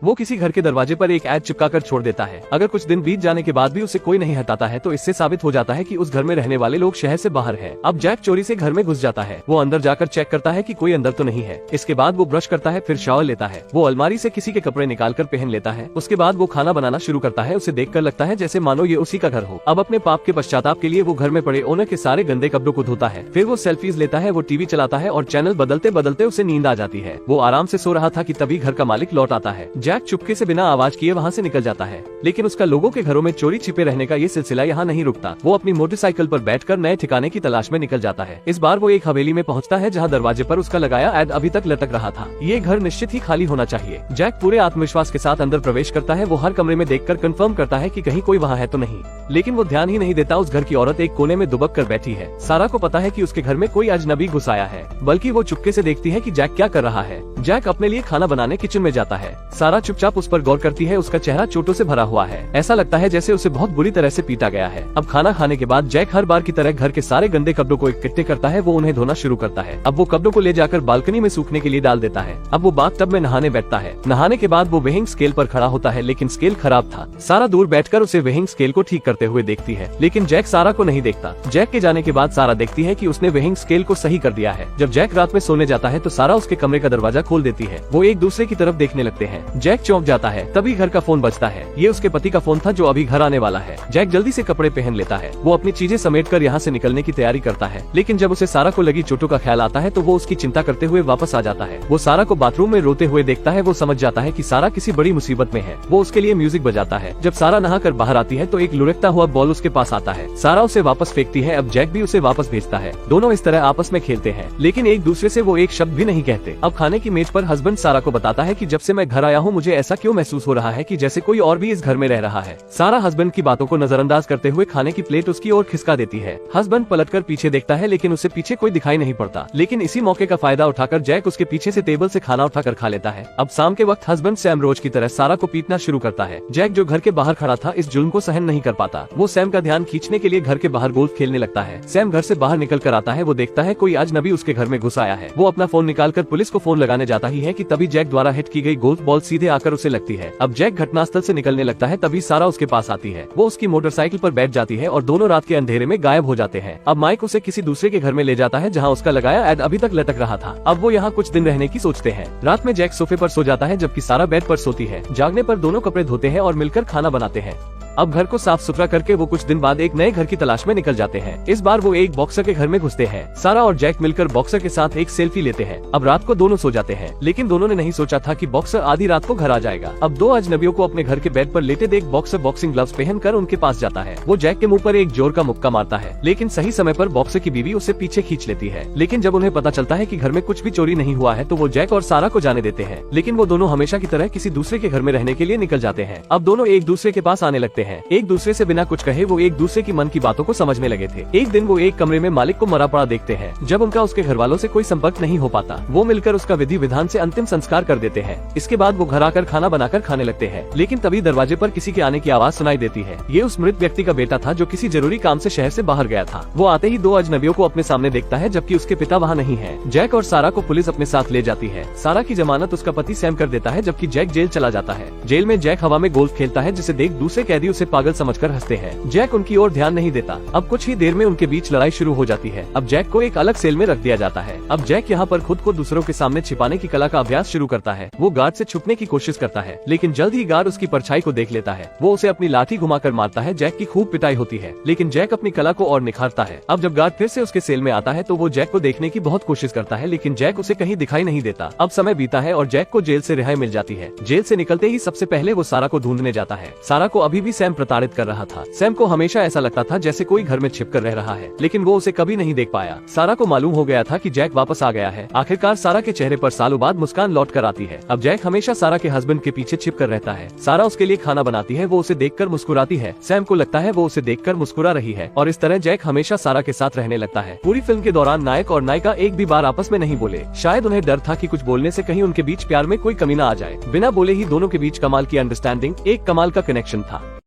वो किसी घर के दरवाजे पर एक ऐड चिपका छोड़ देता है। अगर कुछ दिन बीत जाने के बाद भी उसे कोई नहीं हटाता है तो इससे साबित हो जाता है कि उस घर में रहने वाले लोग शहर से बाहर हैं। अब जैक चोरी से घर में घुस जाता है। वो अंदर जाकर चेक करता है कि कोई अंदर तो नहीं है। इसके बाद वो ब्रश करता है, फिर शावर लेता है। वो अलमारी से किसी के कपड़े निकालकर पहन लेता है। उसके बाद वो खाना बनाना शुरू करता है। उसे देखकर लगता है जैसे मानो ये उसी का घर हो। अब अपने पाप के पश्चाताप के लिए वो घर में पड़े ओनर के सारे गंदे कपड़ों को धोता है। फिर वो सेल्फीज लेता है। वो टीवी चलाता है और चैनल बदलते बदलते उसे नींद आ जाती है। वो आराम से सो रहा था कि तभी घर का मालिक लौट आता है। जैक चुपके से बिना आवाज किए वहाँ से निकल जाता है, लेकिन उसका लोगों के घरों में चोरी छिपे रहने का ये सिलसिला यहाँ नहीं रुकता। वो अपनी मोटरसाइकिल पर बैठकर नए ठिकाने की तलाश में निकल जाता है। इस बार वो एक हवेली में पहुँचता है जहाँ दरवाजे पर उसका लगाया ऐड अभी तक लटक रहा था। ये घर निश्चित ही खाली होना चाहिए। जैक पूरे आत्मविश्वास के साथ अंदर प्रवेश करता है। वो हर कमरे में देखकर कंफर्म करता है कि कहीं कोई वहाँ है तो नहीं, लेकिन वो ध्यान ही नहीं देता। उस घर की औरत एक कोने में दुबक कर बैठी है। सारा को पता है कि उसके घर में कोई अजनबी घुस आया है, बल्कि वो चुपके से देखती है कि जैक क्या कर रहा है। जैक अपने लिए खाना बनाने किचन में जाता है। सारा चुपचाप उस पर गौर करती है। उसका चेहरा चोटों से भरा हुआ है। ऐसा लगता है जैसे उसे बहुत बुरी तरह से पीटा गया है। अब खाना खाने के बाद जैक हर बार की तरह घर के सारे गंदे कपड़ों को इकट्ठे करता है। वो उन्हें धोना शुरू करता है। अब वो कपड़ों को ले जाकर बालकनी में सूखने के लिए डाल देता है। अब वो बाथ टब में नहाने बैठता है। नहाने के बाद वो वेइंग स्केल पर खड़ा होता है, लेकिन स्केल खराब था। सारा दूर बैठकर उसे वेइंग स्केल को ठीक करते हुए देखती है, लेकिन जैक सारा को नहीं देखता। जैक के जाने के बाद सारा देखती है कि उसने वेइंग स्केल को सही कर दिया है। जब जैक रात में सोने जाता है तो सारा उसके कमरे का दरवाजा खोल देती है। वो एक दूसरे की तरफ देखने लगते हैं। जैक चौंक जाता है। तभी घर का फोन बजता है। ये उसके पति का फोन था जो अभी घर आने वाला है। जैक जल्दी से कपड़े पहन लेता है। वो अपनी चीजें समेटकर यहाँ से निकलने की तैयारी करता है, लेकिन जब उसे सारा को लगी चोटों का ख्याल आता है तो वो उसकी चिंता करते हुए वापस आ जाता है। वो सारा को बाथरूम में रोते हुए देखता है। वो समझ जाता है कि सारा किसी बड़ी मुसीबत में है। वो उसके लिए म्यूजिक बजाता है। जब सारा नहाकर बाहर आती है तो एक लुढ़कता हुआ बॉल उसके पास आता है। सारा उसे वापस फेंकती है। अब जैक भी उसे वापस भेजता है। दोनों इस तरह आपस में खेलते हैं, लेकिन एक दूसरे से वो एक शब्द भी नहीं कहते। अब खाने की मेज पर हस्बैंड सारा को बताता है कि जब से मैं घर आया हूँ मुझे ऐसा क्यों महसूस हो रहा है कि जैसे कोई और भी इस घर में रह रहा है। सारा हस्बैंड की बातों को नजरअंदाज करते हुए खाने की प्लेट उसकी ओर खिसका देती है। हस्बैंड पलटकर पीछे देखता है, लेकिन उसे पीछे कोई दिखाई नहीं पड़ता। लेकिन इसी मौके का फायदा उठाकर जैक उसके पीछे से टेबल से खाना उठाकर खा लेता है। अब शाम के वक्त हस्बैंड सैम रोज की तरह सारा को पीटना शुरू करता है। जैक जो घर के बाहर खड़ा था इस जुल्म को सहन नहीं कर पाता। वो सैम का ध्यान खींचने के लिए घर के बाहर गोल्फ खेलने लगता है। सैम घर से बाहर निकल कर आता है। वो देखता है कोई अजनबी उसके घर में घुस आया है। वो अपना फोन निकालकर पुलिस को फोन लगाने जाता ही है कि तभी जैक द्वारा हिट की गई गोल्फ बॉल सीधे आकर उसे लगती है। अब जैक घटनास्थल से निकलने लगता है, तभी सारा उसके पास आती है। वो उसकी मोटरसाइकिल पर बैठ जाती है और दोनों रात के अंधेरे में गायब हो जाते हैं। अब माइक उसे किसी दूसरे के घर में ले जाता है जहाँ उसका लगाया ऐड अभी तक लटक रहा था। अब वो यहाँ कुछ दिन रहने की सोचते हैं। रात में जैक सोफे पर सो जाता है जबकि सारा बेड पर सोती है। जागने पर दोनों कपड़े धोते हैं और मिलकर खाना बनाते हैं। अब घर को साफ सुथरा करके वो कुछ दिन बाद एक नए घर की तलाश में निकल जाते हैं। इस बार वो एक बॉक्सर के घर में घुसते हैं। सारा और जैक मिलकर बॉक्सर के साथ एक सेल्फी लेते हैं। अब रात को दोनों सो जाते हैं, लेकिन दोनों ने नहीं सोचा था कि बॉक्सर आधी रात को घर आ जाएगा। अब दो अजनबियों को अपने घर के बेड पर लेटे देख बॉक्सर बॉक्सिंग ग्लव्स पहनकर उनके पास जाता है। वो जैक के मुंह पर एक जोर का मुक्का मारता है, लेकिन सही समय पर बॉक्सर की बीवी उसे पीछे खींच लेती है। लेकिन जब उन्हें पता चलता है कि घर में कुछ भी चोरी नहीं हुआ है तो वो जैक और सारा को जाने देते हैं। लेकिन वो दोनों हमेशा की तरह किसी दूसरे के घर में रहने के लिए निकल जाते हैं। अब दोनों एक दूसरे के पास आने लगते हैं। एक दूसरे बिना कुछ कहे वो एक दूसरे की मन की बातों को समझने लगे थे। एक दिन वो एक कमरे में मालिक को मरा पड़ा देखते हैं। जब उनका उसके घर वालों से कोई संपर्क नहीं हो पाता, वो मिलकर उसका विधि विधान से अंतिम संस्कार कर देते हैं। इसके बाद वो घर आकर खाना बनाकर खाने लगते हैं, लेकिन तभी दरवाजे पर किसी के आने की आवाज सुनाई देती है। ये उस मृत व्यक्ति का बेटा था जो किसी जरूरी काम से शहर से बाहर गया था। वो आते ही दो अजनबियों को अपने सामने देखता है, जबकि उसके पिता वहाँ नहीं है। जैक और सारा को पुलिस अपने साथ ले जाती है। सारा की जमानत उसका पति सैम कर देता है, जबकि जैक जेल चला जाता है। जेल में जैक हवा में गोल्फ खेलता है, जिसे देख दूसरे कैदी उसे पागल समझकर हंसते हैं। जैक उनकी ओर ध्यान नहीं देता। अब कुछ ही देर में उनके बीच लड़ाई शुरू हो जाती है। अब जैक को एक अलग सेल में रख दिया जाता है। अब जैक यहाँ पर खुद को दूसरों के सामने छिपाने की कला का अभ्यास शुरू करता है। वो गार्ड से छुपने की कोशिश करता है, लेकिन जल्द ही गार्ड उसकी परछाई को देख लेता है। वो उसे अपनी लाठी घुमाकर मारता है। जैक की खूब पिटाई होती है, लेकिन जैक अपनी कला को और निखारता है। अब जब गार्ड फिर से उसके सेल में आता है तो वो जैक को देखने की बहुत कोशिश करता है, लेकिन जैक उसे कहीं दिखाई नहीं देता। अब समय बीता है और जैक को जेल से रिहाई मिल जाती है। जेल से निकलते ही सबसे पहले वो सारा को ढूंढने जाता है। सारा को अभी भी सैम प्रताड़ित कर रहा था। सैम को हमेशा ऐसा लगता था जैसे कोई घर में छिपकर रह रहा है, लेकिन वो उसे कभी नहीं देख पाया। सारा को मालूम हो गया था कि जैक वापस आ गया है। आखिरकार सारा के चेहरे पर सालों बाद मुस्कान लौट कर आती है। अब जैक हमेशा सारा के हस्बैंड के पीछे छिप कर रहता है। सारा उसके लिए खाना बनाती है। वो उसे देखकर मुस्कुराती है। सैम को लगता है वो उसे देखकर मुस्कुरा रही है, और इस तरह जैक हमेशा सारा के साथ रहने लगता है। पूरी फिल्म के दौरान नायक और नायिका एक भी बार आपस में नहीं बोले। शायद उन्हें डर था कि कुछ बोलने से कहीं उनके बीच प्यार में कोई कमी न आ जाए। बिना बोले ही दोनों के बीच कमाल की अंडरस्टैंडिंग, एक कमाल का कनेक्शन था।